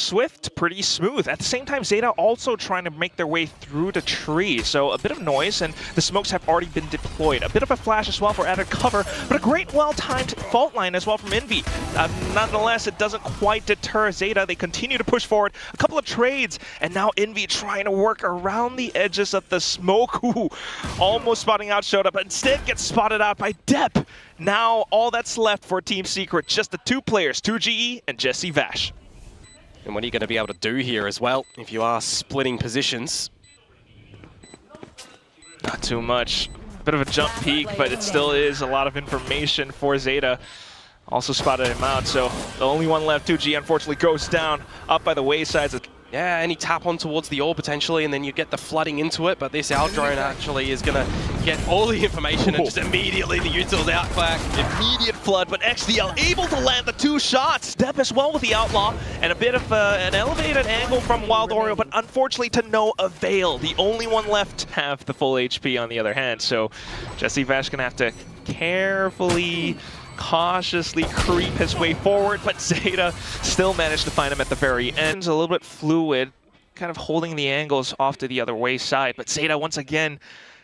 swift, pretty smooth. At the same time, ZETA also trying to make their way through the tree. So a bit of noise, and the smokes have already been deployed. A bit of a flash as well for added cover, but a great well-timed fault line as well from Envy. Nonetheless, it doesn't quite deter ZETA. They continue to push forward. A couple of trades, and now Envy trying to work around the edges of the smoke. Ooh, almost spotting out showed up, but instead gets spotted out by Depp. Now all that's left for Team Secret, just the two players, 2GE and Jesse Vash. And what are you going to be able to do here as well if you are splitting positions? Not too much. Bit of a jump peek, but it still is a lot of information for ZETA. Also spotted him out, so the only one left, 2G, unfortunately goes down, up by the waysides. Yeah, any tap on towards the orb potentially, and then you get the flooding into it, but this Owl drone actually is going to get all the information and just immediately the util's out back. Immediate flood, but XDL able to land the two shots. Depp as well with the Outlaw, and a bit of an elevated angle from Wild Oreo, but unfortunately to no avail. The only one left have the full HP on the other hand, so Jesse Vash going to have to carefully, cautiously creep his way forward, but ZETA still managed to find him at the very end. It's a little bit fluid, kind of holding the angles off to the other way side, but ZETA once again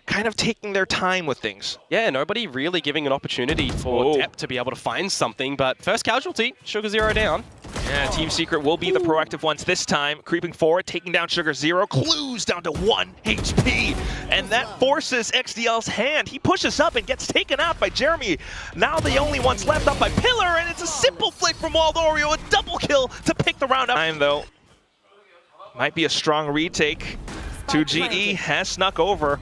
kind of taking their time with things. Yeah, nobody really giving an opportunity for Depp to be able to find something, but first casualty, Sugar Zero down. Yeah, Team Secret will be the proactive ones this time, creeping forward, taking down Sugar Zero, Clues down to 1 HP, and that forces XDL's hand. He pushes up and gets taken out by Jeremy. Now the only ones left up by Pillar, and it's a simple flick from Wild Oreo, a double kill to pick the round up. Time though, might be a strong retake. 2GE has snuck over,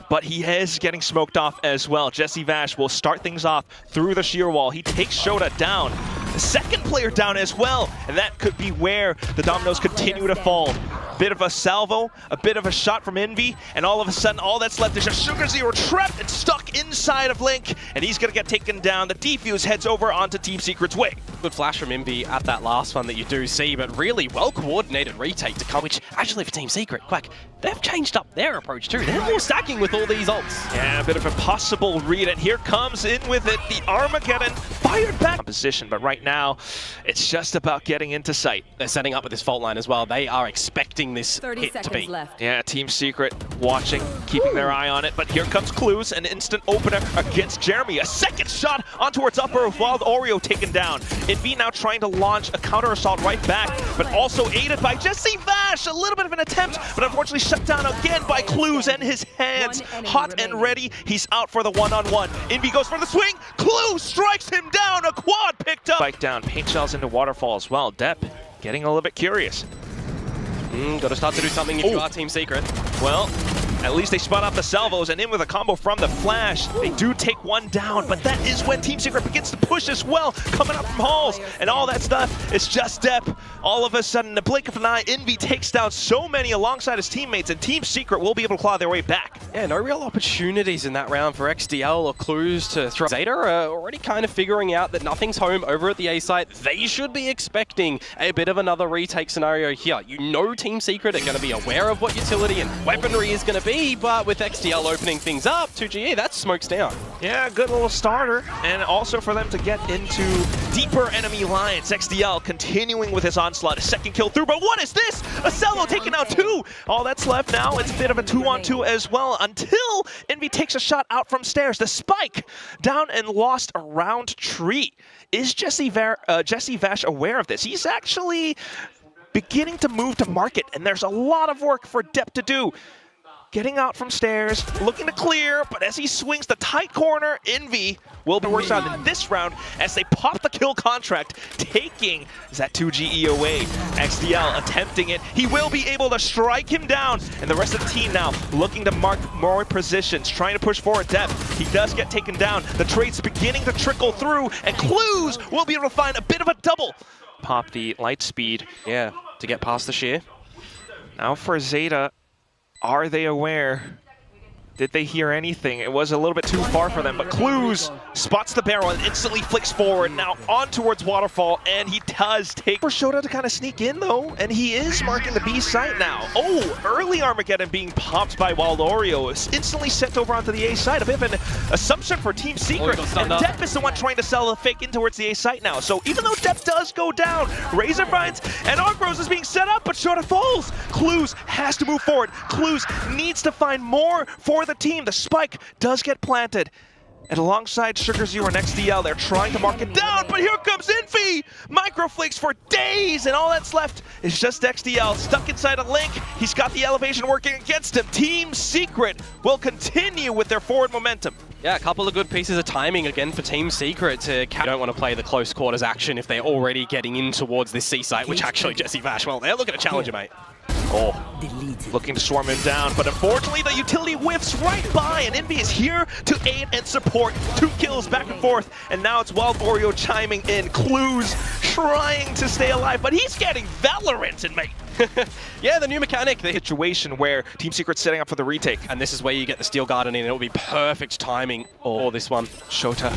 but he is getting smoked off as well. Jesse Vash will start things off through the sheer wall. He takes Shota down. The second player down as well, and that could be where the dominoes continue to fall. Bit of a salvo, a bit of a shot from Envy, and all of a sudden all that's left is just Sugar Zero trapped and stuck inside of Link, and he's gonna get taken down. The defuse heads over onto Team Secret's way. Good flash from Envy at that last one that you do see, but really well-coordinated retake to come, which actually for Team Secret, Quack, they've changed up their approach too. They're more stacking with all these ults. Yeah, a bit of a possible read, and here comes in with it, the Armageddon, fired back position, but right now, it's just about getting into sight. They're setting up with this fault line as well. They are expecting this hit to be. Left. Yeah, Team Secret watching, keeping their eye on it, but here comes Clues, an instant opener against Jeremy. A second shot on towards upper with Wild Oreo taken down. Envy now trying to launch a counter assault right back, but also aided by Jesse Vash. A little bit of an attempt, but unfortunately shut down again by Clues and his hands. Hot and ready, he's out for the one-on-one. Envy goes for the swing, Clues strikes him down, a quad picked up. Spike down, paint shells into waterfall as well. Depp getting a little bit curious. Got to start to do something if you are Team Secret. Well, at least they spun out the salvos, and in with a combo from the flash. They do take one down, but that is when Team Secret begins to push as well, coming up from halls, and all that stuff. It's just Depp. All of a sudden, in the blink of an eye, Envy takes down so many alongside his teammates, and Team Secret will be able to claw their way back. Yeah, no real opportunities in that round for XDL or Clues to throw. ZETA are already kind of figuring out that nothing's home over at the A site. They should be expecting a bit of another retake scenario here. You know Team Secret are going to be aware of what utility and weaponry is going to be, but with XDL opening things up, 2GE, that smokes down. Yeah, good little starter, and also for them to get into deeper enemy lines. XDL continuing with his onslaught, a second kill through, but what is this? A Cello taking out two! All that's left now, it's a bit of a 2-on-2 as well, until Envy takes a shot out from stairs. The spike down and lost around tree. Is Jesse Vash aware of this? He's actually beginning to move to market, and there's a lot of work for Depp to do. Getting out from stairs, looking to clear, but as he swings the tight corner, Envy will be worked on in this round as they pop the kill contract, taking that 2GE away. XDL attempting it. He will be able to strike him down, and the rest of the team now looking to mark more positions, trying to push forward Depp. He does get taken down. The trade's beginning to trickle through, and Clues will be able to find a bit of a double. Pop the light speed. Yeah, to get past the shear. Now for ZETA. Are they aware? Did they hear anything? It was a little bit too far for them, but Clues spots the barrel and instantly flicks forward. Now on towards Waterfall, and he does take for Shota to kind of sneak in though, and he is marking the B site now. Oh, early Armageddon being popped by Waldorio is instantly sent over onto the A site. A bit of an assumption for Team Secret, and Depp is the one trying to sell the fake in towards the A site now. So even though Depp does go down, Razor finds and Argrose is being set up, but Shota falls. Clues has to move forward. Clues needs to find more for the team. The spike does get planted. And alongside Sugar Zero and XDL, they're trying to mark it down, but here comes Envy! Microflakes for days, and all that's left is just XDL stuck inside a link. He's got the elevation working against him. Team Secret will continue with their forward momentum. Yeah, a couple of good pieces of timing again for Team Secret to don't want to play the close quarters action if they're already getting in towards this C site, which actually Jesse Vash, well, they're looking to challenge you, mate. Oh, looking to swarm him down, but unfortunately the utility whiffs right by, and Envy is here to aid and support. 2 kills back and forth, and now it's Wild Oreo chiming in. Clues trying to stay alive, but he's getting Valorant in, mate. Yeah, the new mechanic. The situation where Team Secret's setting up for the retake. And this is where you get the Steel Garden in. It'll be perfect timing for this one. Shota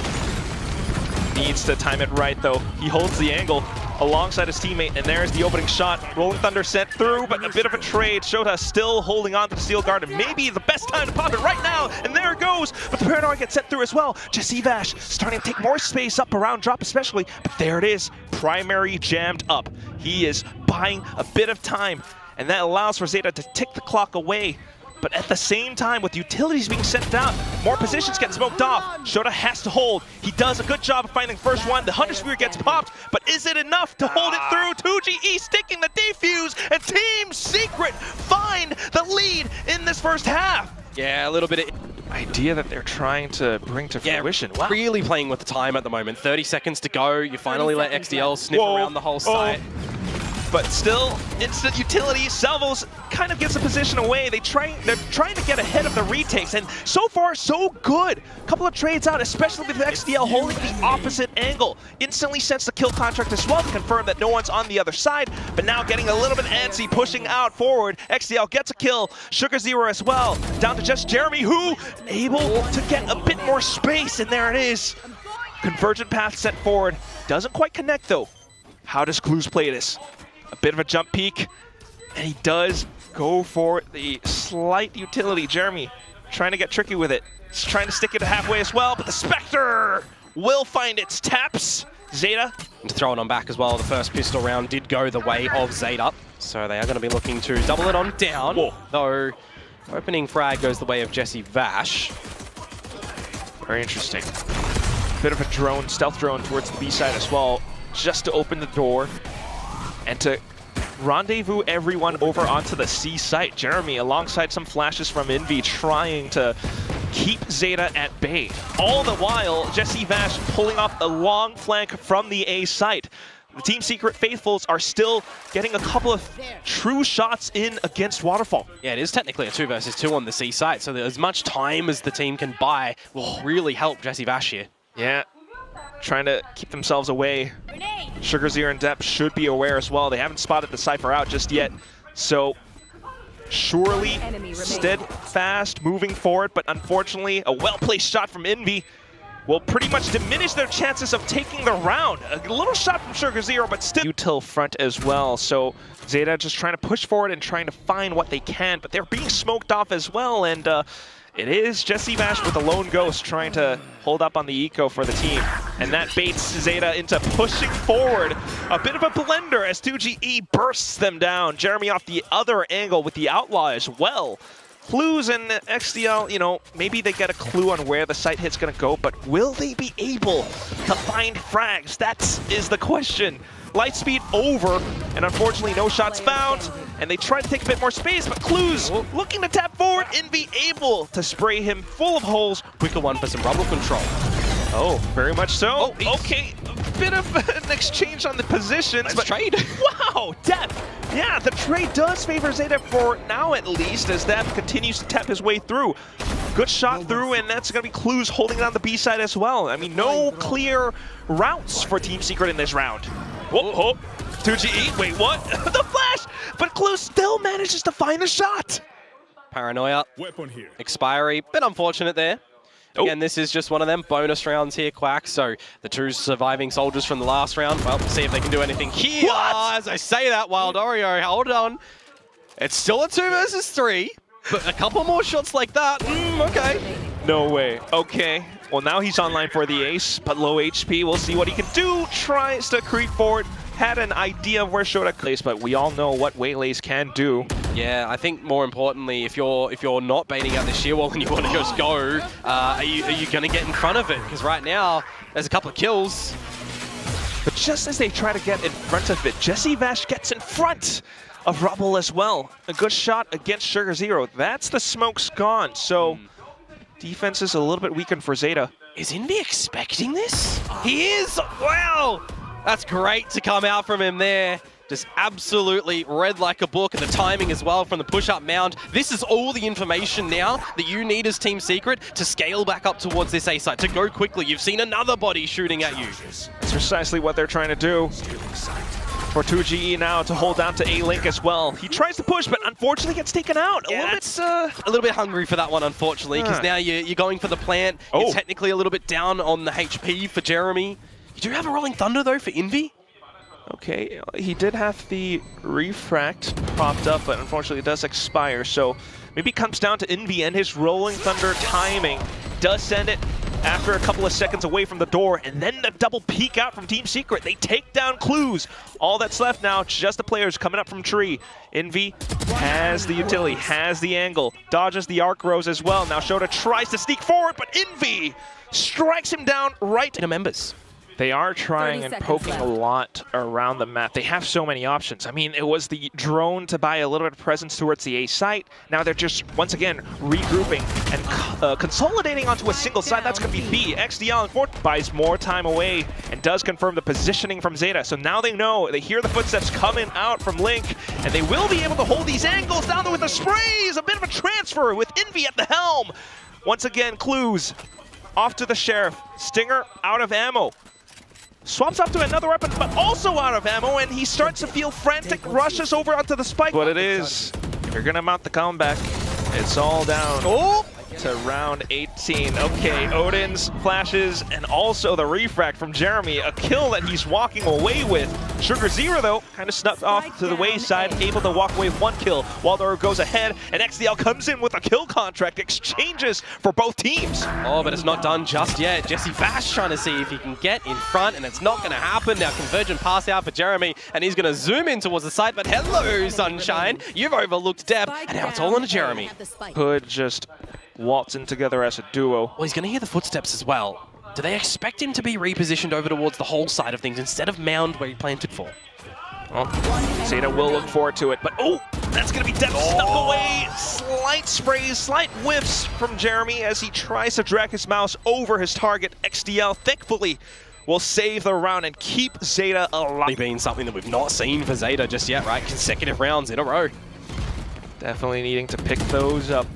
needs to time it right, though. He holds the angle alongside his teammate, and there's the opening shot. Rolling Thunder sent through, but a bit of a trade. Shota still holding on to the Steel Garden. Maybe the best time to pop it right now, and there it goes. But the Paranoid gets sent through as well. Jesse Vash starting to take more space up around drop especially, but there it is. Primary jammed up. He is buying a bit of time, and that allows for ZETA to tick the clock away. But at the same time, with utilities being sent down, more positions get smoked off. Shota has to hold. He does a good job of finding the first one. The Hunter Sphere gets popped, but is it enough to hold it through? 2GE sticking the defuse, and Team Secret find the lead in this first half. Yeah, a little bit of idea that they're trying to bring to fruition. Wow. Really playing with the time at the moment. 30 seconds to go. You finally let XDL sniff around the whole site. But still, instant utility. Salvos kind of gets the position away. They're trying to get ahead of the retakes, and so far, so good. A couple of trades out, especially with XDL holding the opposite angle. Instantly sends the kill contract as well to confirm that no one's on the other side, but now getting a little bit antsy, pushing out forward. XDL gets a kill. Sugar Zero as well. Down to just Jeremy, who able to get a bit more space, and there it is. Convergent path sent forward. Doesn't quite connect, though. How does Clues play this? A bit of a jump peek, and he does go for the slight utility. Jeremy trying to get tricky with it. He's trying to stick it halfway as well, but the Spectre will find its taps. ZETA. And to throw it on back as well, the first pistol round did go the way of ZETA. So they are going to be looking to double it on down. Whoa. Though opening frag goes the way of Jesse Vash. Very interesting. Bit of a drone, stealth drone towards the B side as well, just to open the door and to rendezvous everyone over onto the C site. Jeremy alongside some flashes from Envy trying to keep ZETA at bay. All the while, Jesse Vash pulling off a long flank from the A site. The Team Secret Faithfuls are still getting a couple of true shots in against Waterfall. Yeah, it is technically a 2 versus 2 on the C site, so as much time as the team can buy will really help Jesse Vash here. Yeah, trying to keep themselves away. Sugar Zero and Depp should be aware as well. They haven't spotted the Cypher out just yet, so surely steadfast moving forward, but unfortunately a well-placed shot from Envy will pretty much diminish their chances of taking the round. A little shot from Sugar Zero, but still util front as well. So ZETA just trying to push forward and trying to find what they can, but they're being smoked off as well, and it is Jesse Vash with a lone ghost trying to hold up on the eco for the team. And that baits ZETA into pushing forward. A bit of a blender as 2GE bursts them down. Jeremy off the other angle with the Outlaw as well. Clues and XDL, you know, maybe they get a clue on where the site hit's gonna go, but will they be able to find frags? That is the question. Lightspeed over, and unfortunately no shots found. And they try to take a bit more space, but Clues looking to tap forward. Envy able to spray him full of holes. Quicker one for some rumble control. Oh, very much so. Oh, okay, a bit of an exchange on the positions. Nice but trade. Wow, Depp. Yeah, the trade does favor ZETA for now at least, as Depp continues to tap his way through. Good shot through, and that's going to be Clues holding it on the B side as well. I mean, no clear routes for Team Secret in this round. Whoa, whoa. 2GE, wait, what? The flash! But Clues still manages to find the shot. Paranoia. Weapon here. Expiry. Bit unfortunate there. Again, this is just one of them bonus rounds here, Quack. So the two surviving soldiers from the last round, well, see if they can do anything here. What? As I say that, Wild Oreo, hold on. It's still a 2 versus 3, but a couple more shots like that, okay. No way. Okay. Well, now he's online for the ace, but low HP. We'll see what he can do. Tries to creep forward. Had an idea of where Shota plays, but we all know what Waylays can do. Yeah, I think more importantly, if you're not baiting out the sheer wall and you want to just go, are you going to get in front of it? Because right now, there's a couple of kills. But just as they try to get in front of it, Jesse Vash gets in front of Rubble as well. A good shot against Sugar Zero. That's the smoke's gone. So defense is a little bit weakened for ZETA. Is Envy expecting this? He is! Wow! That's great to come out from him there. Just absolutely read like a book, and the timing as well from the push-up mound. This is all the information now that you need as Team Secret to scale back up towards this A site, to go quickly. You've seen another body shooting at you. That's precisely what they're trying to do. For 2GE now to hold down to A-Link as well. He tries to push, but unfortunately gets taken out. A little bit hungry for that one, unfortunately, because now you're going for the plant. You're technically a little bit down on the HP for Jeremy. You do have a Rolling Thunder, though, for Envy. Okay, he did have the refract propped up, but unfortunately it does expire. So maybe it comes down to Envy and his Rolling Thunder timing. Does send it after a couple of seconds away from the door, and then the double peek out from Team Secret. They take down Clues. All that's left now, just the players coming up from tree. Envy has the utility, has the angle, dodges the arc rose as well. Now Shota tries to sneak forward, but Envy strikes him down right into members. They are trying and poking a lot around the map. They have so many options. I mean, it was the drone to buy a little bit of presence towards the A site. Now they're just, once again, regrouping and consolidating onto a single side. That's going to be B. XDL and Fort buys more time away and does confirm the positioning from ZETA. So now they know, they hear the footsteps coming out from Link, and they will be able to hold these angles down there with the sprays. A bit of a transfer with Envy at the helm. Once again, Clues off to the Sheriff. Stinger out of ammo. Swaps up to another weapon, but also out of ammo, and he starts to feel frantic, rushes over onto the spike. What it is, they're gonna mount the comeback. It's all down to round 18. Okay, Odin's flashes, and also the refract from Jeremy, a kill that he's walking away with. Sugar Zero, though, kind of snuck off to the wayside, able to walk away with 1 kill. Waldor goes ahead, and XDL comes in with a kill contract, exchanges for both teams. Oh, but it's not done just yet. Jesse Vash trying to see if he can get in front, and it's not going to happen. Now, convergent pass out for Jeremy, and he's going to zoom in towards the site, but hello, Sunshine. You've overlooked Deb, and now it's all on to Jeremy. Could just waltz in together as a duo. Well, he's going to hear the footsteps as well. Do they expect him to be repositioned over towards the whole side of things instead of mound where he planted for? Well, ZETA will look forward to it, but that's going to be Deb snuck away. Slight sprays, slight whiffs from Jeremy as he tries to drag his mouse over his target. XDL, thankfully, will save the round and keep ZETA alive. Been something that we've not seen for ZETA just yet, right? Consecutive rounds in a row. Definitely needing to pick those up.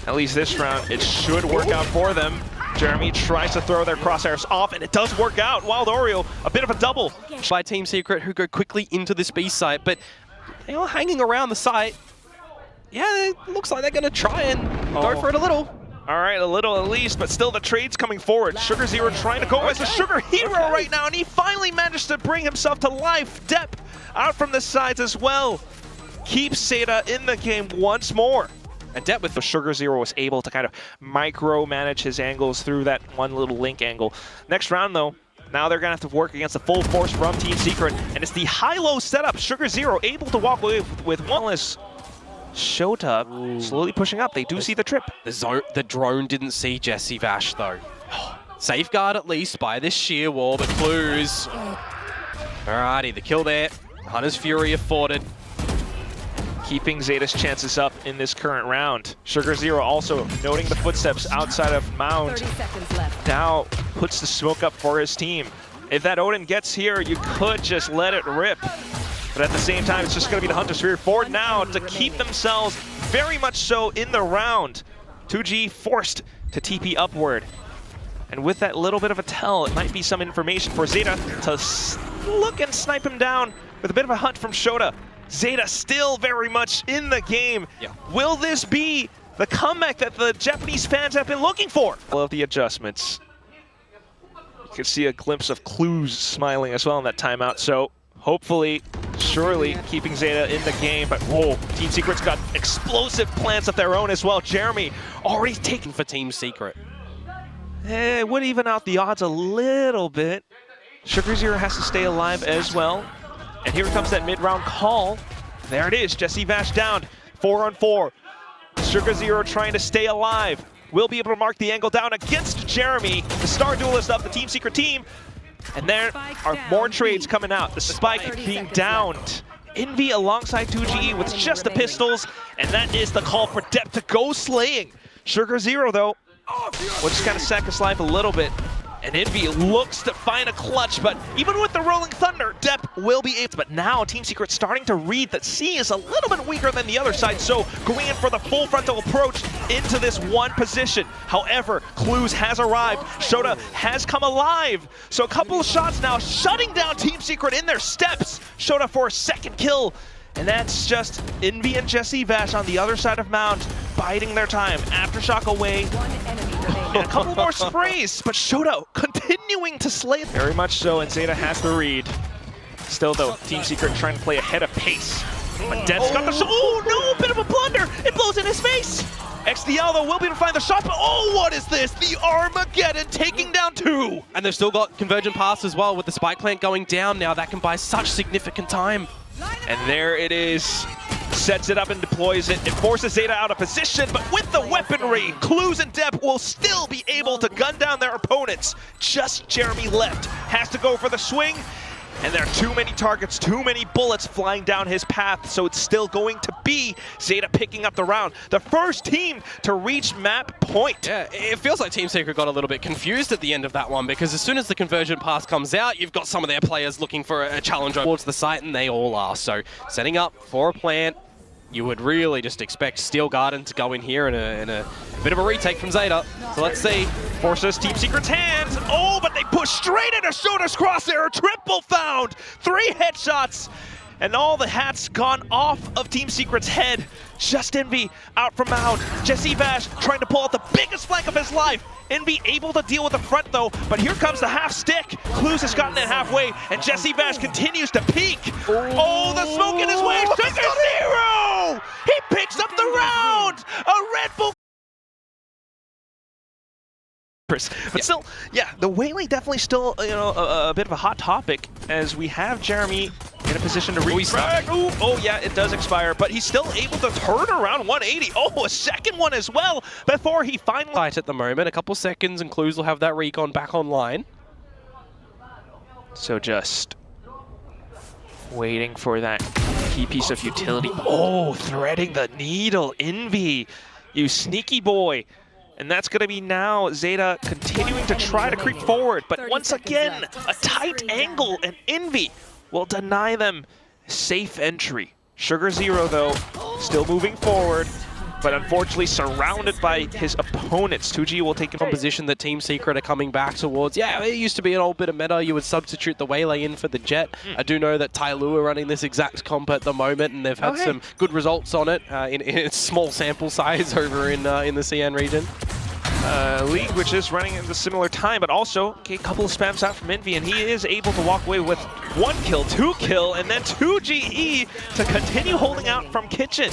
At least this round, it should work out for them. Jeremy tries to throw their crosshairs off, and it does work out. Wild Oreo, a bit of a double. By Team Secret, who go quickly into this B site, but they are hanging around the site. Yeah, it looks like they're going to try and go for it a little. All right, a little at least, but still the trade's coming forward. Sugar Zero trying to go as a Sugar Hero right now, and he finally managed to bring himself to life. Depp out from the sides as well. Keeps ZETA in the game once more. And Depp with the Sugar Zero was able to kind of micromanage his angles through that one little Link angle. Next round though, now they're gonna have to work against the full force from Team Secret, and it's the high-low setup. Sugar Zero able to walk away with one less. Shota slowly pushing up. They do see the trip. The drone didn't see Jesse Vash though. Safeguard at least by this sheer wall, but Clues. Alrighty, the kill there. Hunter's Fury afforded. Keeping ZETA's chances up in this current round. Sugar Zero also noting the footsteps outside of Mound. 30 seconds left. Now puts the smoke up for his team. If that Odin gets here, you could just let it rip. But at the same time, it's just going to be the Hunter's Fury forward now to keep themselves very much so in the round. 2G forced to TP upward. And with that little bit of a tell, it might be some information for ZETA to look and snipe him down with a bit of a hunt from Shota. ZETA still very much in the game. Yeah. Will this be the comeback that the Japanese fans have been looking for? All of the adjustments. You can see a glimpse of Clues smiling as well in that timeout. So hopefully, surely keeping ZETA in the game. But whoa, Team Secret's got explosive plans of their own as well. Jeremy already taken For Team Secret. It would even out the odds a little bit. Sugar Zero has to stay alive as well. And here comes that mid-round call. There it is, Jesse Vash down, 4-on-4. Sugar Zero trying to stay alive. Will be able to mark the angle down against Jeremy, the star duelist of the Team Secret team. And there are more trades coming out. The spike being downed. Envy alongside 2GE with just the pistols. And that is the call for Depp to go slaying. Sugar Zero, though, will just kind of sack his life a little bit. And Envy looks to find a clutch, but even with the Rolling Thunder, Depp will be able. But now Team Secret starting to read that C is a little bit weaker than the other side, so going in for the full frontal approach into this one position. However, Clues has arrived. Shota has come alive. So a couple of shots now, shutting down Team Secret in their steps. Shota for a second kill. And that's just Envy and Jesse Vash on the other side of Mount, biding their time. Aftershock away. And a couple more sprays, but Shota continuing to slay. Very much so, and ZETA has the read. Still though, Team Secret trying to play ahead of pace. But Depp's got the shot. Oh no, bit of a blunder. It blows in his face. XDL though will be able to find the shot, but oh, what is this? The Armageddon taking down 2. And they've still got Convergent Pass as well with the spike plant going down now. That can buy such significant time. And there it is. Sets it up and deploys it. It forces ZETA out of position, but with the weaponry, Clues and Depp will still be able to gun down their opponents. Just Jeremy left. Has to go for the swing, and there are too many targets, too many bullets flying down his path, so it's still going to be ZETA picking up the round. The first team to reach map point. Yeah, it feels like Team Secret got a little bit confused at the end of that one, because as soon as the Convergent Pass comes out, you've got some of their players looking for a challenge towards the site, and they all are. So setting up for a plant, you would really just expect Steel Garden to go in here in a bit of a retake from ZETA. So let's see. Forces Team Secret's hands. Oh, but they push straight into Shota's crosshair. Triple found. 3 headshots. And all the hats gone off of Team Secret's head. Just Envy out from Mount. Jesse Vash trying to pull out the biggest flank of his life. Envy able to deal with the front though, but here comes the half stick. Clues has gotten it halfway, and Jesse Vash continues to peek. Oh, the smoke in his way. Sugar Zero! He picks up the round! A Red Bull. But still, yeah, the Whaley definitely still, a bit of a hot topic as we have Jeremy in a position to refrag. Oh yeah, it does expire, but he's still able to turn around 180. Oh, a second one as well before he finally... At the moment, a couple seconds and Clues will have that recon back online. So just waiting for that key piece of utility. Oh, threading the needle, Envy, you sneaky boy. And that's going to be now ZETA continuing to try to creep forward. But once again, a tight angle, and Envy will deny them safe entry. Sugar Zero, though, still moving forward, but unfortunately surrounded by his opponents. 2G will take a position that Team Secret are coming back towards. Yeah, it used to be an old bit of meta. You would substitute the Waylay in for the Jet. I do know that Tyloo are running this exact comp at the moment, and they've had some good results on it in its small sample size over in the CN region. League, which is running at a similar time, but also a couple of spams out from Envy, and he is able to walk away with 1 kill, 2 kill, and then 2GE to continue holding out from Kitchen.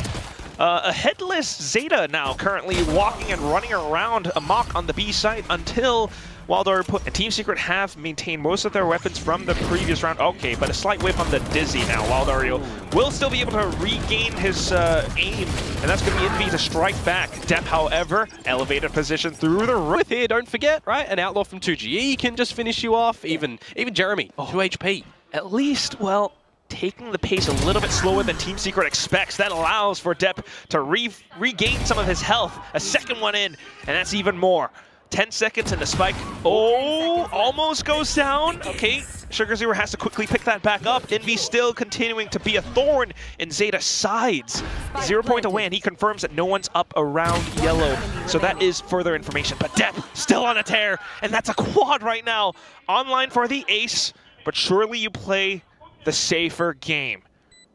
A headless ZETA now currently walking and running around amok on the B site until Waldar put... And Team Secret have maintained most of their weapons from the previous round. Okay, but a slight whip on the Dizzy now. Waldario will still be able to regain his aim, and that's going to be Envy to strike back. Depp, however, elevated position through the roof. With here, don't forget, right? An outlaw from 2GE can just finish you off. Even Jeremy, 2 HP. At least, well, taking the pace a little bit slower than Team Secret expects. That allows for Depp to regain some of his health. A second one in, and that's even more. 10 seconds and the spike. Oh, almost goes down. Okay, Sugar Zero has to quickly pick that back up. Envy still continuing to be a thorn in ZETA's sides. 0 point away, and he confirms that no one's up around yellow. So that is further information. But Depp still on a tear, and that's a quad right now. Online for the ace, but surely you play the safer game.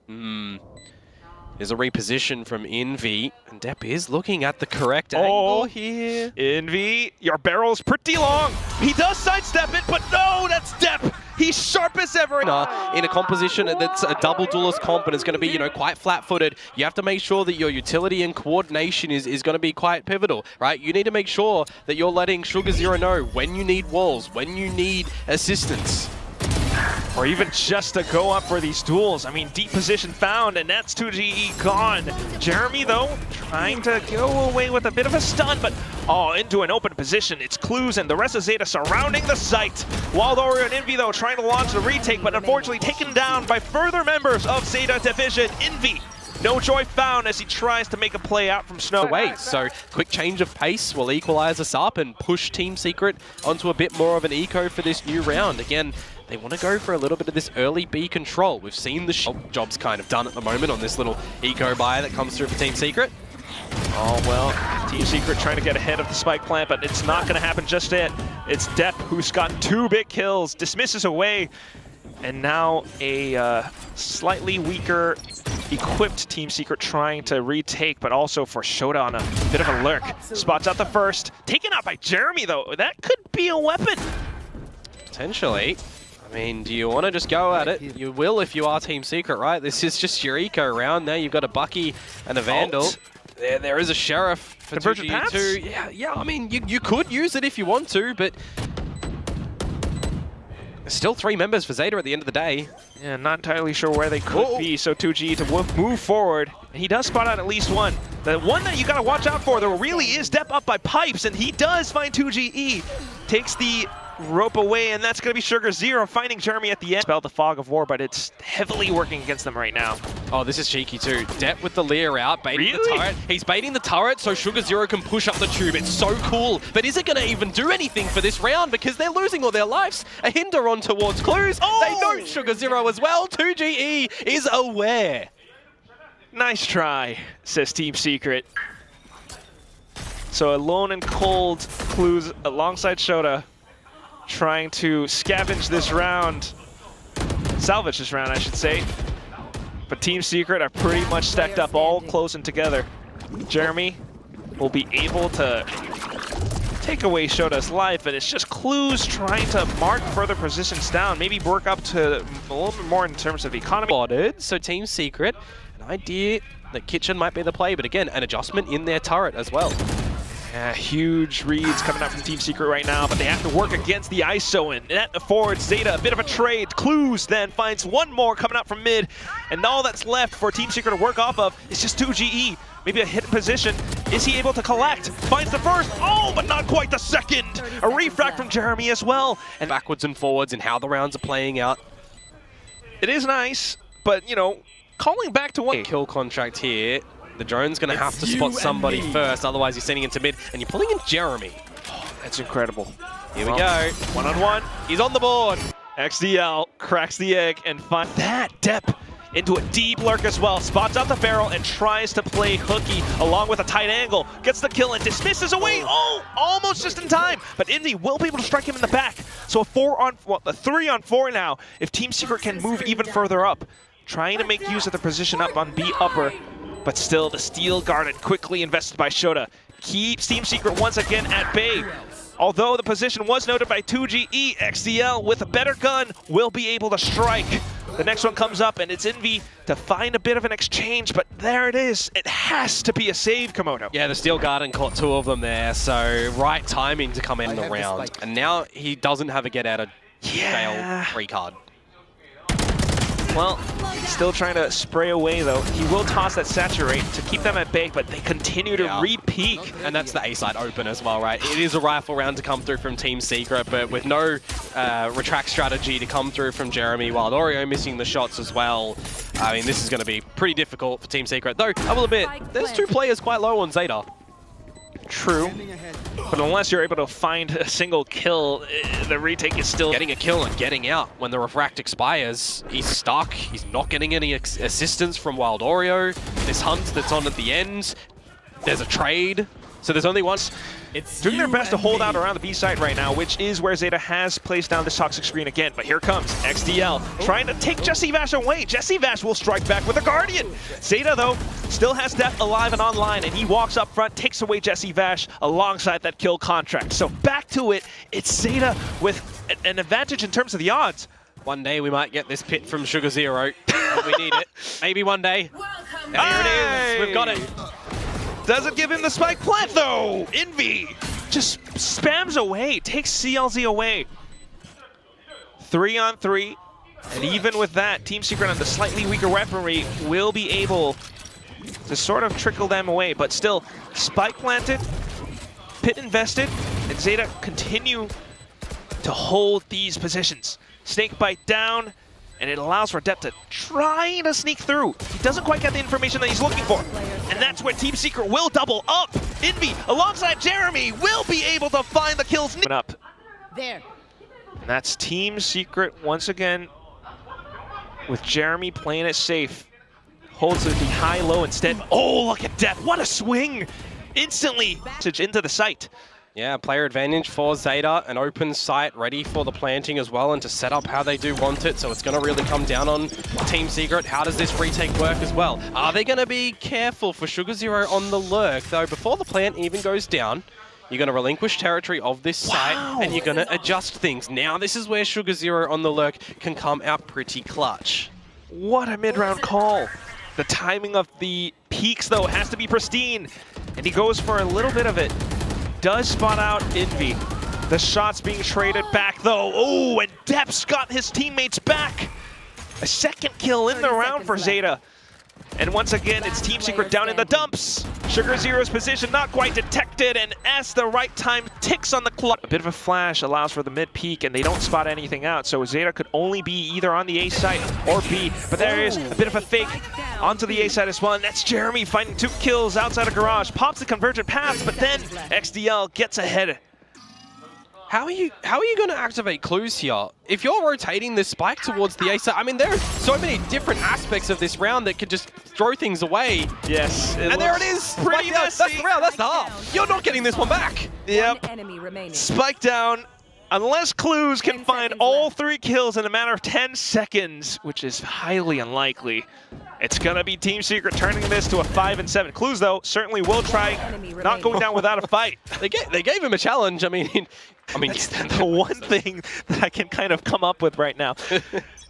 There's a reposition from Envy, and Depp is looking at the correct angle here. Envy, your barrel's pretty long. He does sidestep it, but no, that's Depp. He's sharp as ever. In a composition that's a double duelist comp and it's going to be, quite flat-footed, you have to make sure that your utility and coordination is going to be quite pivotal, right? You need to make sure that you're letting Sugar Zero know when you need walls, when you need assistance. Or even just to go up for these duels. I mean, deep position found, and that's 2GE gone. Jeremy, though, trying to go away with a bit of a stun, but into an open position. It's Clues and the rest of Zeta surrounding the site. Wild Oreo and Envy, though, trying to launch the retake, but unfortunately taken down by further members of Zeta Division. Envy, no joy found as he tries to make a play out from Snow. So quick change of pace will equalize us up and push Team Secret onto a bit more of an eco for this new round. Again, they want to go for a little bit of this early B control. We've seen the job's kind of done at the moment on this little eco buy that comes through for Team Secret. Oh, well, Team Secret trying to get ahead of the spike plant, but it's not going to happen just yet. It's Depp who's gotten 2 big kills, dismisses away, and now a slightly weaker equipped Team Secret trying to retake, but also for Shota on a bit of a lurk. Spots out the first. Taken out by Jeremy, though. That could be a weapon. Potentially. I mean, do you want to just go at it? You will if you are Team Secret, right? This is just your eco round. Now you've got a Bucky and a Vandal. There is a Sheriff for Convergent Paths? Yeah, I mean, you could use it if you want to, but there's still 3 members for Zeta at the end of the day. Yeah, not entirely sure where they could be, so 2G to move forward. And he does spot out at least one. The one that you gotta watch out for, though, really is Depp up by pipes, and he does find 2GE. Takes the rope away, and that's going to be Sugar Zero finding Jeremy at the end. Spelled the Fog of War, but it's heavily working against them right now. Oh, this is cheeky too. Depp with the Leer out, baiting the turret. He's baiting the turret so Sugar Zero can push up the tube. It's so cool, but is it going to even do anything for this round? Because they're losing all their lives. A hinder on towards Clues. They note Sugar Zero as well. 2GE is aware. Nice try, says Team Secret. So alone and cold, Clues alongside Shota, trying to scavenge this round, salvage this round, I should say. But Team Secret are pretty much stacked up, all close and together. Jeremy will be able to take away Shota's life, and it's just Clues trying to mark further positions down, maybe work up to a little bit more in terms of economy. Spotted, so Team Secret, an idea that Kitchen might be the play, but again, an adjustment in their turret as well. Yeah, huge reads coming out from Team Secret right now, but they have to work against the ISO, and that affords Zeta a bit of a trade. Clues then finds one more coming out from mid, and all that's left for Team Secret to work off of is just 2GE. Maybe a hidden position. Is he able to collect? Finds the first, but not quite the second. A refract from Jeremy as well. And backwards and forwards and how the rounds are playing out. It is nice, but, calling back to one kill contract here. The drone's going to have to spot somebody first, otherwise you're sending in to mid, and you're pulling in Jeremy. Oh, that's incredible. Here we go. One-on-one. He's on the board. XDL cracks the egg and finds that Depp into a deep lurk as well. Spots out the barrel and tries to play hooky along with a tight angle. Gets the kill and dismisses away. Almost just in time. But Indy will be able to strike him in the back. So a 3-on-4 now. If Team Secret can move even further up. Trying to make use of the position up on B upper. But still, the steel guarded, quickly invested by Shota. Keeps Team Secret once again at bay. Although the position was noted by 2GE, XDL with a better gun will be able to strike. The next one comes up, and it's Envy to find a bit of an exchange, but there it is. It has to be a save, Komodo. Yeah, the Steel Garden caught 2 of them there, so right timing to come in the round. And now he doesn't have a get out of jail free card. Well, still trying to spray away, though. He will toss that Saturate to keep them at bay, but they continue to re-peak. And that's the A-side open as well, right? It is a rifle round to come through from Team Secret, but with no retract strategy to come through from Jeremy, Wild Oreo missing the shots as well. I mean, this is going to be pretty difficult for Team Secret. Though, I will admit, there's 2 players quite low on Zeta. True. But unless you're able to find a single kill, the retake is still getting a kill and getting out. When the refract expires, he's stuck. He's not getting any assistance from Wild Oreo. This hunt that's on at the end, there's a trade. So there's only one. doing their best to hold out around the B site right now, which is where ZETA has placed down this toxic screen again. But here comes XDL trying to take Jesse Vash away. Jesse Vash will strike back with a Guardian. ZETA, though, still has Death alive and online, and he walks up front, takes away Jesse Vash alongside that kill contract. So back to it, it's ZETA with an advantage in terms of the odds. One day we might get this pit from Sugar Zero. We need it. Maybe one day. And here it is. We've got it. Doesn't give him the spike plant, though. Envy just spams away, takes CLZ away. 3-on-3, and even with that, Team Secret on the slightly weaker weaponry will be able to sort of trickle them away. But still, spike planted, pit invested, and ZETA continue to hold these positions. Snakebite down, and it allows for Depp to try to sneak through. He doesn't quite get the information that he's looking for. And that's where Team Secret will double up. Envy, alongside Jeremy, will be able to find the kills. Up. There. And that's Team Secret once again, with Jeremy playing it safe. Holds the high-low instead. Oh, look at Depp, what a swing! Instantly, into the site. Yeah, player advantage for ZETA, an open site ready for the planting as well and to set up how they do want it, so it's going to really come down on Team Secret. How does this retake work as well? Are they going to be careful for Sugar Zero on the lurk, though before the plant even goes down? You're going to relinquish territory of this site, and you're going to adjust things. Now this is where Sugar Zero on the lurk can come out pretty clutch. What a mid-round call. The timing of the peaks, though, has to be pristine, and he goes for a little bit of it. Does spot out Envy. The shot's being traded back, though. Oh, and Depp's got his teammates back. A second kill in the round for ZETA. And once again, it's Team Secret down in the dumps. Sugar Zero's position not quite detected, and as the right time ticks on the clock. A bit of a flash allows for the mid-peak, and they don't spot anything out, so ZETA could only be either on the A site or B. But there is a bit of a fake onto the A site as well, and that's Jeremy finding 2 kills outside of Garage. Pops the convergent paths, but then XDL gets ahead. How are you going to activate clues here? If you're rotating this spike towards the A site, I mean, there are so many different aspects of this round that could just throw things away. Yes. And there it is. Pretty that's the round. That's the half. You're not getting this one back. Yep. Spike down. Unless Clues can find all 3 kills in a matter of 10 seconds, which is highly unlikely, it's gonna be Team Secret turning this to a 5-7. Clues, though, certainly will try not going down without a fight. They gave him a challenge. I mean, that's the one thing that I can kind of come up with right now.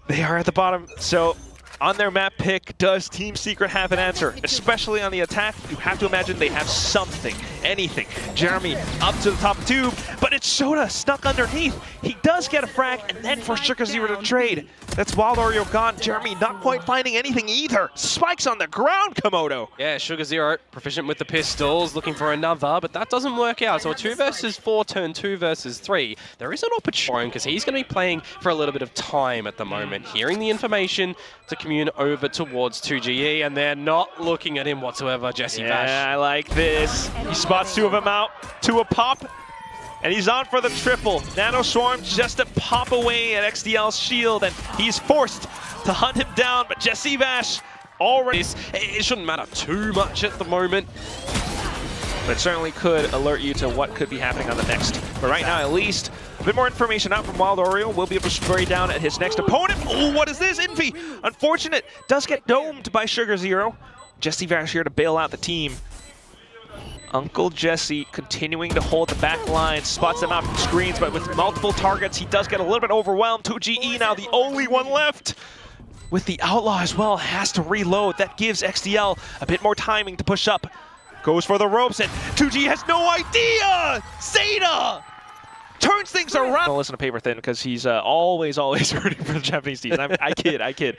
They are at the bottom, so on their map pick, does Team Secret have an answer? Especially on the attack, you have to imagine they have something, anything. Jeremy up to the top of tube, but it's Shota stuck underneath. He does get a frag, and then for Sugar Zero to trade. That's Wild Oreo gone. Jeremy not quite finding anything either. Spikes on the ground, Komodo. Yeah, Sugar Zero, proficient with the pistols, looking for another, but that doesn't work out. So a 2 versus 4 turn 2 versus 3. There is an opportunity because he's going to be playing for a little bit of time at the moment, hearing the information to commune over towards 2GE, and they're not looking at him whatsoever, Jesse Vash. Yeah, I like this. He spots 2 of them out to a pop, and he's on for the triple. Nano Swarm just to pop away at XDL's shield, and he's forced to hunt him down, but Jesse Vash already... It shouldn't matter too much at the moment, but it certainly could alert you to what could be happening on the next. But right now, at least, a bit more information out from Wild Oreo. We'll be able to spray down at his next opponent. Oh, what is this? Envy! Unfortunate. Does get domed by Sugar Zero. Jesse Vash here to bail out the team. Uncle Jesse continuing to hold the back line, spots them out from screens, but with multiple targets, he does get a little bit overwhelmed. 2GE now the only one left. With the Outlaw as well, has to reload. That gives XDL a bit more timing to push up. Goes for the ropes, and 2G has no idea! ZETA turns things around. Don't listen to Paper Thin because he's always rooting for the Japanese team. I kid.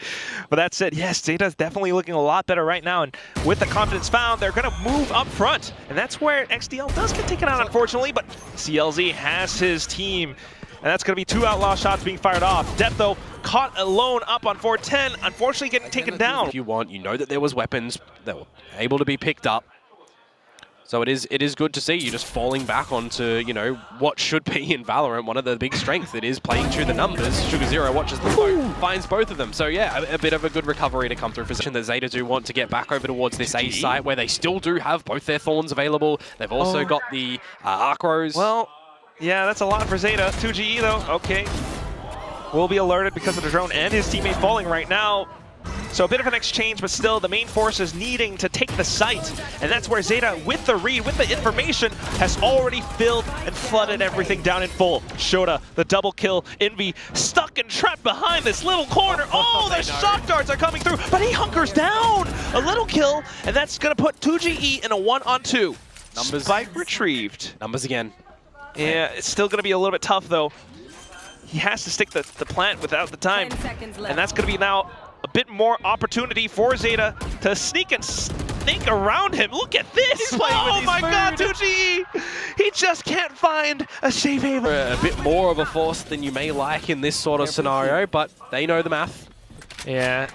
But that said, yes, ZETA's definitely looking a lot better right now. And with the confidence found, they're going to move up front. And that's where XDL does get taken out, unfortunately. But CLZ has his team. And that's going to be 2 Outlaw shots being fired off. Depp, though, caught alone up on 410. Unfortunately, getting taken down. If you want, you know that there was weapons that were able to be picked up. So it is good to see you just falling back onto, you know, what should be in Valorant one of the big strengths. It is playing to the numbers. Sugar Zero watches the smoke, finds both of them. So yeah, a bit of a good recovery to come through. Position that ZETA do want to get back over towards this A site where they still do have both their Thorns available. They've also got the Arcros. Well, yeah, that's a lot for ZETA. 2GE though, okay. Will be alerted because of the drone and his teammate falling right now. So a bit of an exchange, but still the main force is needing to take the site. And that's where ZETA, with the read, with the information, has already filled and flooded everything down in full. Shota, the double kill. Envy stuck and trapped behind this little corner. Oh, the shock darts are coming through, but he hunkers down. A little kill, and that's going to put 2GE in a 1-on-2. Numbers. Spike retrieved. Numbers again. Yeah, it's still going to be a little bit tough, though. He has to stick the plant without the time. And that's going to be now a bit more opportunity for ZETA to sneak and sneak around him. Look at this! Oh my god, 2GE! He just can't find a safe haven. A bit more of a force than you may like in this sort of scenario, but they know the math. Yeah.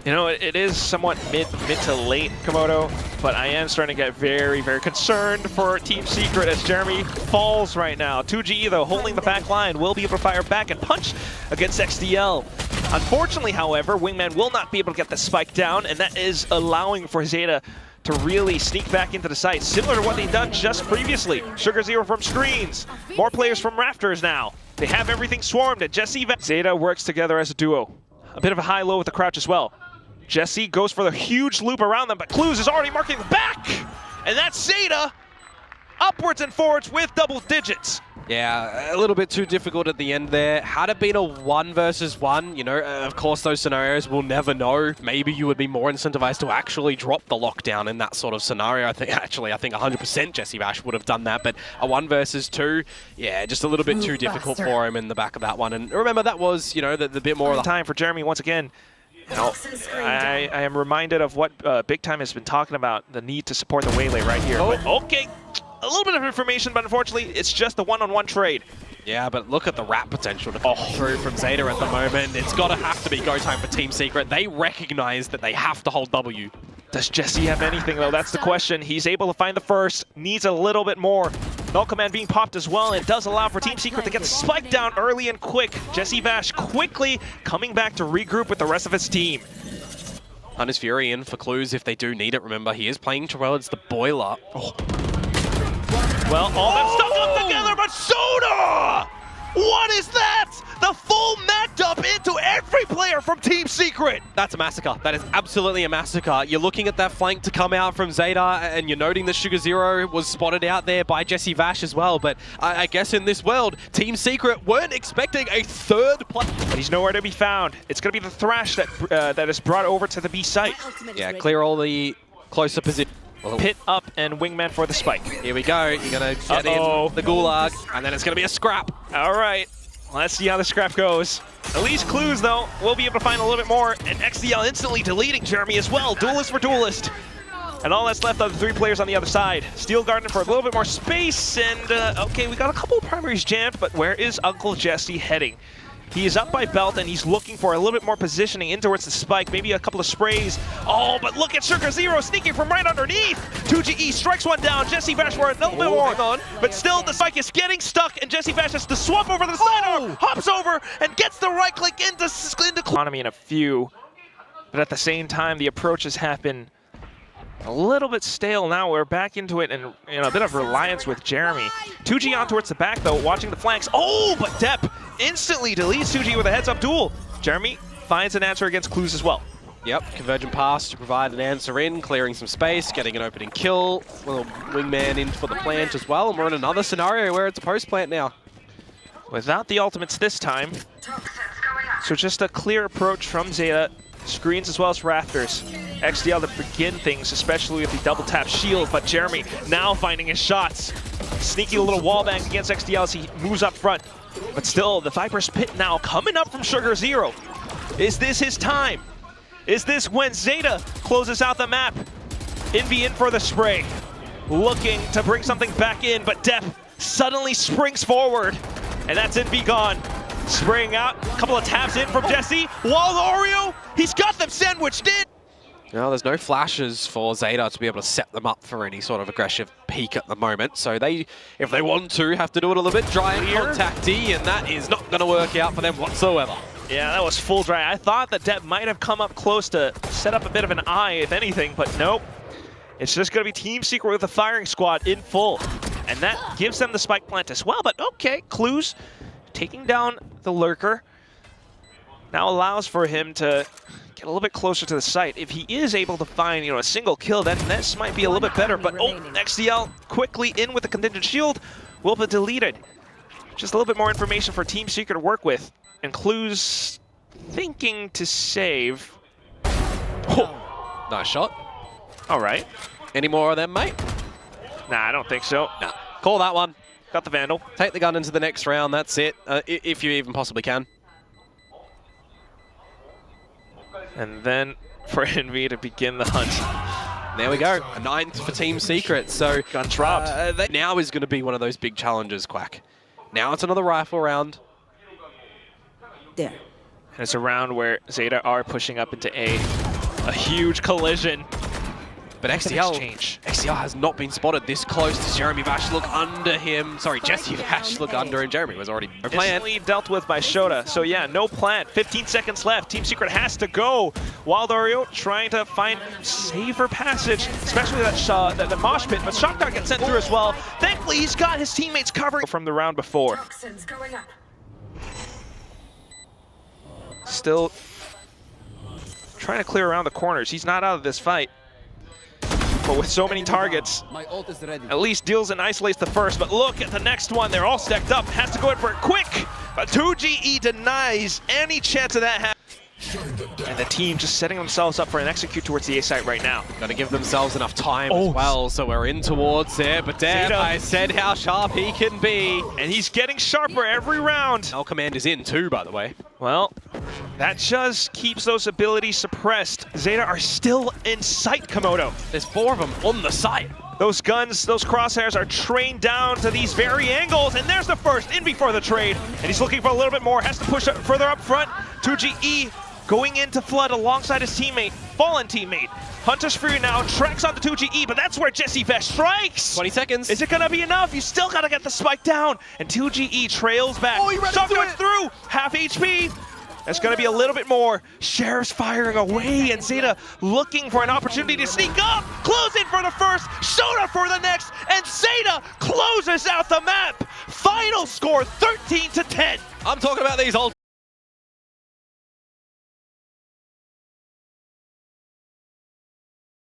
You know, it is somewhat mid to late, Komodo, but I am starting to get very, very concerned for Team Secret as Jeremy falls right now. 2GE, though, holding the back line, will be able to fire back and punch against XDL. Unfortunately, however, Wingman will not be able to get the spike down, and that is allowing for ZETA to really sneak back into the site, similar to what they've done just previously. Sugar Zero from screens, more players from rafters now. They have everything swarmed at Jesse. ZETA works together as a duo. A bit of a high-low with the crouch as well. Jesse goes for the huge loop around them, but Clues is already marking the back! And that's ZETA upwards and forwards with double digits. Yeah, a little bit too difficult at the end there. Had it been a 1 versus 1, you know, of course those scenarios we'll never know. Maybe you would be more incentivized to actually drop the lockdown in that sort of scenario. I think 100% Jesse Bash would have done that, but a 1 versus 2, yeah, just a little bit too difficult for him in the back of that one. And remember, that was, you know, the bit more of the time for Jeremy once again. You know, I am reminded of what Big Time has been talking about, the need to support the Waylay right here. But, okay, a little bit of information, but unfortunately, it's just a one-on-one trade. Yeah, but look at the wrap potential to come through from ZETA at the moment. It's got to have to be go time for Team Secret. They recognize that they have to hold W. Does Jesse have anything, though? That's the question. He's able to find the first, needs a little bit more. Null Command being popped as well, and it does allow for Team Secret to get spiked down early and quick. Jesse Bash quickly coming back to regroup with the rest of his team. Hunter's Fury in for Clues if they do need it. Remember, he is playing towards the boiler. Oh. Well, all them stuck up together, but Soda! What is that? The full mat dump into every player from Team Secret. That's a massacre. That is absolutely a massacre. You're looking at that flank to come out from ZETA, and you're noting that Sugar Zero was spotted out there by Jesse Vash as well. But I guess in this world, Team Secret weren't expecting a third player. But he's nowhere to be found. It's going to be the Thrash that is brought over to the B site. Yeah, clear all the closer position. Pit up and Wingman for the spike. Here we go. You're going to get in the gulag, and then it's going to be a scrap. All right. Let's see how the scrap goes. At least Clues, though, we'll be able to find a little bit more. And XDL instantly deleting Jeremy as well. Duelist for Duelist. And all that's left are the 3 players on the other side. Steel Garden for a little bit more space. And, okay, we got a couple of primaries jammed, but where is Uncle Jesse heading? He is up by belt, and he's looking for a little bit more positioning in towards the spike, maybe a couple of sprays. Oh, but look at Sugar Zero sneaking from right underneath. 2GE strikes one down. Jesse Bash for a little bit more on, but still the spike is getting stuck, and Jesse Bash has to swap over to the sidearm, hops over, and gets the right click into economy in a few. But at the same time, the approaches have been a little bit stale now. We're back into it, and you know, a bit of reliance with Jeremy. 2G on towards the back, though, watching the flanks. Oh, but Depp instantly deletes 2G with a heads-up duel. Jeremy finds an answer against Clues as well. Yep, convergent pass to provide an answer in, clearing some space, getting an opening kill. Little Wingman in for the plant as well, and we're in another scenario where it's a post-plant now. Without the ultimates this time. So just a clear approach from ZETA. Screens as well as rafters. XDL to begin things, especially with the double tap shield, but Jeremy now finding his shots. Sneaky little wallbang against XDL as he moves up front. But still, the Viper's Pit now coming up from Sugar Zero. Is this his time? Is this when ZETA closes out the map? Envy in for the spray. Looking to bring something back in, but Depp suddenly springs forward. And that's Envy gone. Spraying out, a couple of taps in from Jesse. Wall Oreo, he's got them sandwiched in. No, there's no flashes for ZETA to be able to set them up for any sort of aggressive peak at the moment. So they, if they want to, have to do it a little bit dry and contacty, and that is not going to work out for them whatsoever. Yeah, that was full dry. I thought that Depp might have come up close to set up a bit of an eye, if anything, but nope. It's just going to be Team Secret with the firing squad in full. And that gives them the spike plant as well, but okay, Clues taking down the Lurker now allows for him to get a little bit closer to the site. If he is able to find, a single kill, then this might be a little bit better. But XDL quickly in with the contingent shield will be deleted. Just a little bit more information for Team Secret to work with. And Clues thinking to save. Oh, nice shot. All right. Any more of them, mate? Nah, I don't think so. Nah. Call that one. Got the Vandal. Take the gun into the next round. That's it. If you even possibly can. And then for Envy to begin the hunt. There we go. A 9th for Team Secret. So got dropped. Now is going to be one of those big challenges, Quack. Now it's another rifle round. There. And it's a round where ZETA are pushing up into A. A huge collision. But XDL has not been spotted this close. Does Jeremy Vash look under him? Sorry, Jesse Vash look under him. Jeremy was already planned. Instantly dealt with by Shota. So yeah, no plant. 15 seconds left. Team Secret has to go. Wild Oreo trying to find safer passage, especially that mosh pit. But Shockdog gets sent through as well. Thankfully, he's got his teammates covered from the round before. Still trying to clear around the corners. He's not out of this fight. But with so many targets, at least deals and isolates the first. But look at the next one. They're all stacked up. Has to go in for it quick. But 2GE denies any chance of that happening. And the team just setting themselves up for an execute towards the A site right now. Got to give themselves enough time as well. So we're in towards there. But damn, I said how sharp he can be. And he's getting sharper every round. Our command is in too, by the way. Well, that just keeps those abilities suppressed. ZETA are still in sight, Komodo. There's 4 of them on the site. Those guns, those crosshairs are trained down to these very angles. And there's the first in before the trade. And he's looking for a little bit more. Has to push up further up front. 2GE going into Flood alongside his teammate, fallen teammate. Hunter's Fury now tracks on the 2GE, but that's where Jesse Vesh strikes. 20 seconds. Is it gonna be enough? You still gotta get the spike down. And 2GE trails back. Oh, he ran Shockdog's through, half HP. There's gonna be a little bit more. Sheriff's firing away, and ZETA looking for an opportunity to sneak up. Close in for the first, Shota for the next, and ZETA closes out the map. Final score 13-10. I'm talking about these old